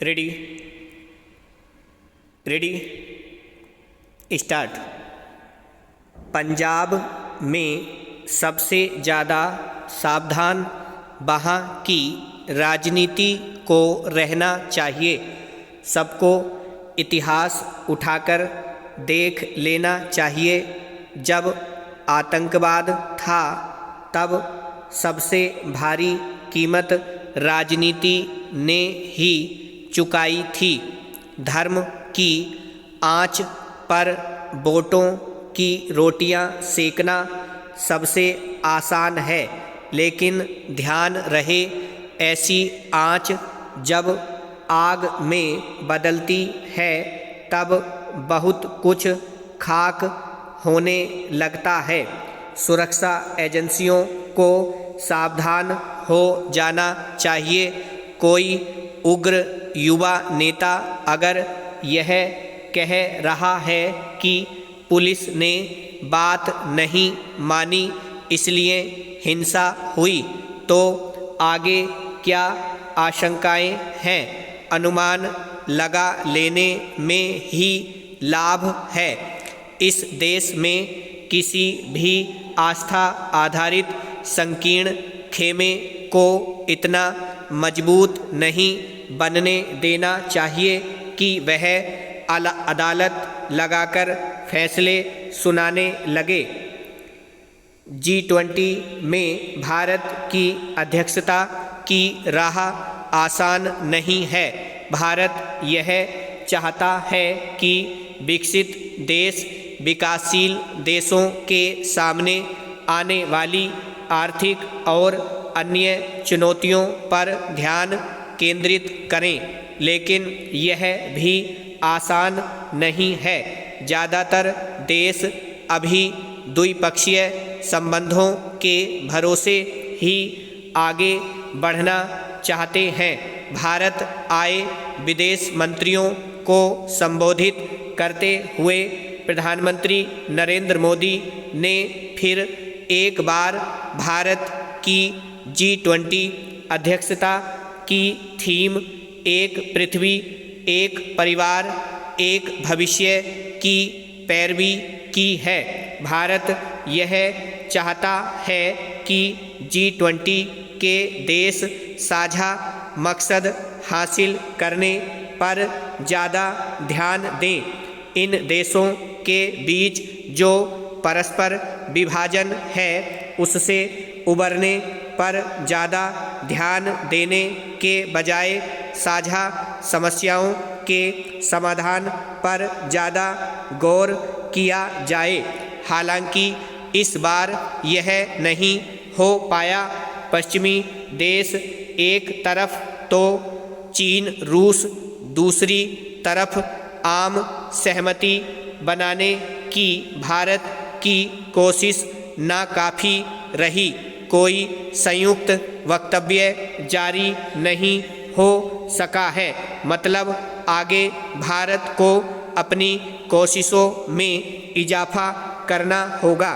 Ready ready start. Punjab में सबसे ज़्यादा सावधान वहाँ की राजनीति को रहना चाहिए। सबको इतिहास उठाकर देख लेना चाहिए। जब आतंकवाद था तब सबसे भारी कीमत राजनीति ने ही चुकाई थी। धर्म की आँच पर वोटों की रोटियां सेकना सबसे आसान है, लेकिन ध्यान रहे ऐसी आँच जब आग में बदलती है तब बहुत कुछ खाक होने लगता है। सुरक्षा एजेंसियों को सावधान हो जाना चाहिए। कोई उग्र युवा नेता अगर यह कह रहा है कि पुलिस ने बात नहीं मानी इसलिए हिंसा हुई, तो आगे क्या आशंकाएं हैं, अनुमान लगा लेने में ही लाभ है। इस देश में किसी भी आस्था आधारित संकीर्ण खेमे को इतना मजबूत नहीं बनने देना चाहिए कि वह अदालत लगाकर फैसले सुनाने लगे। G20 में भारत की अध्यक्षता की राह आसान नहीं है। भारत यह चाहता है कि विकसित देश विकासशील देशों के सामने आने वाली आर्थिक और अन्य चुनौतियों पर ध्यान केंद्रित करें, लेकिन यह भी आसान नहीं है। ज़्यादातर देश अभी द्विपक्षीय संबंधों के भरोसे ही आगे बढ़ना चाहते हैं। भारत आए विदेश मंत्रियों को संबोधित करते हुए प्रधानमंत्री नरेंद्र मोदी ने फिर एक बार भारत की G20 अध्यक्षता की थीम एक पृथ्वी, एक परिवार, एक भविष्य की पैरवी की है। भारत यह चाहता है कि G20 के देश साझा मकसद हासिल करने पर ज़्यादा ध्यान दें। इन देशों के बीच जो परस्पर विभाजन है उससे उबरने पर ज़्यादा ध्यान देने के बजाय साझा समस्याओं के समाधान पर ज़्यादा गौर किया जाए। हालांकि इस बार यह नहीं हो पाया। पश्चिमी देश एक तरफ तो चीन रूस दूसरी तरफ आम सहमति बनाने की भारत की कोशिश नाकाफ़ी रही। कोई संयुक्त वक्तव्य जारी नहीं हो सका है। मतलब आगे भारत को अपनी कोशिशों में इजाफा करना होगा।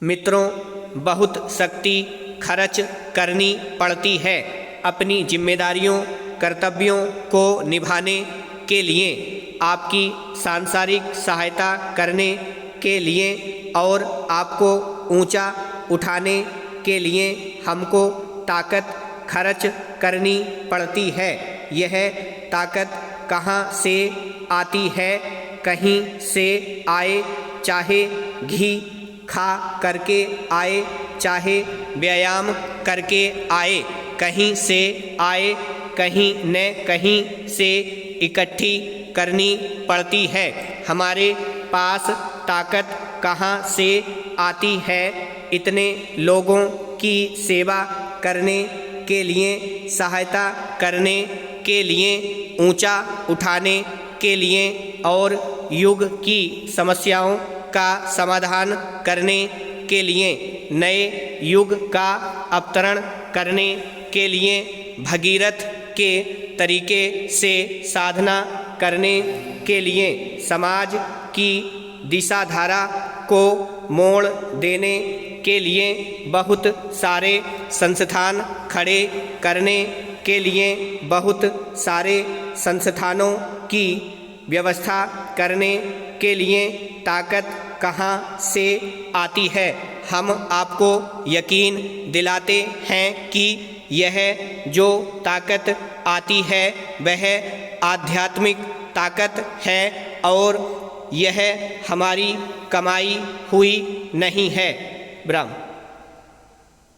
मित्रों, बहुत शक्ति खर्च करनी पड़ती है अपनी जिम्मेदारियों कर्तव्यों को निभाने के लिए, आपकी सांसारिक सहायता करने के लिए और आपको ऊंचा उठाने के लिए हमको ताकत खर्च करनी पड़ती है। यह ताकत कहाँ से आती है? कहीं से आए, चाहे घी खा करके आए, चाहे व्यायाम करके आए, कहीं से आए, कहीं न कहीं से इकट्ठी करनी पड़ती है। हमारे पास ताकत कहाँ से आती है? इतने लोगों की सेवा करने के लिए, सहायता करने के लिए, ऊंचा उठाने के लिए और युग की समस्याओं का समाधान करने के लिए, नए युग का अवतरण करने के लिए, भगीरथ के तरीके से साधना करने के लिए, समाज की दिशाधारा को मोड़ देने के लिए बहुत सारे संस्थान खड़े करने के लिए बहुत सारे संस्थानों की व्यवस्था करने के लिए ताकत कहाँ से आती है? हम आपको यकीन दिलाते हैं कि यह जो ताकत आती है वह आध्यात्मिक ताकत है और यह हमारी कमाई हुई नहीं है। ब्रह्म।